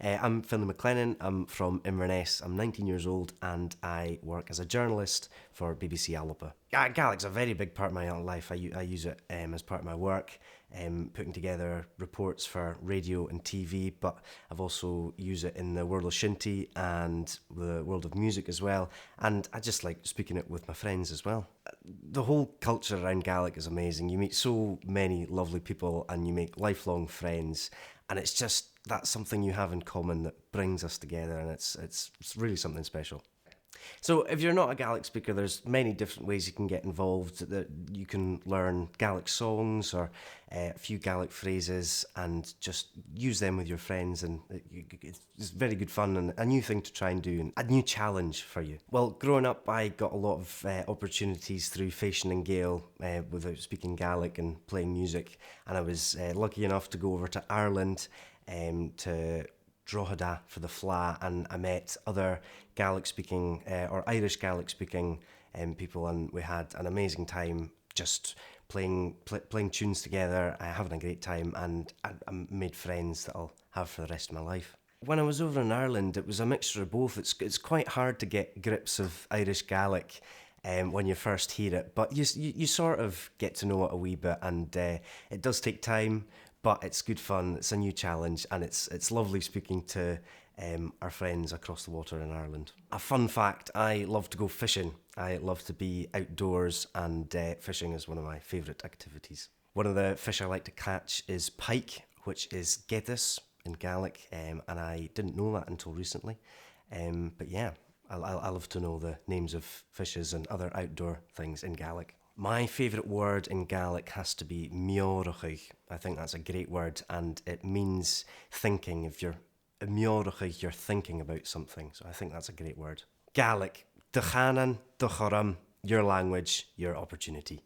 I'm Finlay McLennan. I'm from Inverness. I'm 19 years old and I work as a journalist for BBC Alba. Gaelic's a very big part of my life. I use it as part of my work, putting together reports for radio and TV, but I've also used it in the world of shinty and the world of music as well, and I just like speaking it with my friends as well. The whole culture around Gaelic is amazing. You meet so many lovely people and you make lifelong friends, and it's just, that's something you have in common that brings us together, and it's really something special. So if you're not a Gaelic speaker, there's many different ways you can get involved. That you can learn Gaelic songs or a few Gaelic phrases and just use them with your friends, and it's very good fun and a new thing to try and do and a new challenge for you. Well, growing up, I got a lot of opportunities through Féisceann and Gael without speaking Gaelic and playing music, and I was lucky enough to go over to Ireland to Drogheda for the Fleadh, and I met other Gaelic speaking or Irish Gaelic speaking people, and we had an amazing time just playing tunes together, having a great time, and I made friends that I'll have for the rest of my life. When I was over in Ireland, it was a mixture of both. It's quite hard to get grips of Irish Gaelic when you first hear it, but you sort of get to know it a wee bit, and it does take time, but it's good fun. It's a new challenge, and it's lovely speaking to our friends across the water in Ireland. A fun fact, I love to go fishing. I love to be outdoors, and fishing is one of my favourite activities. One of the fish I like to catch is pike, which is dh'innis in Gaelic, and I didn't know that until recently. But yeah, I love to know the names of fishes and other outdoor things in Gaelic. My favourite word in Gaelic has to be meorachaigh. I think that's a great word, and it means thinking. If you're meorachaigh, you're thinking about something, so I think that's a great word. Gaelic, the Chànan, the Chothrom, your language, your opportunity.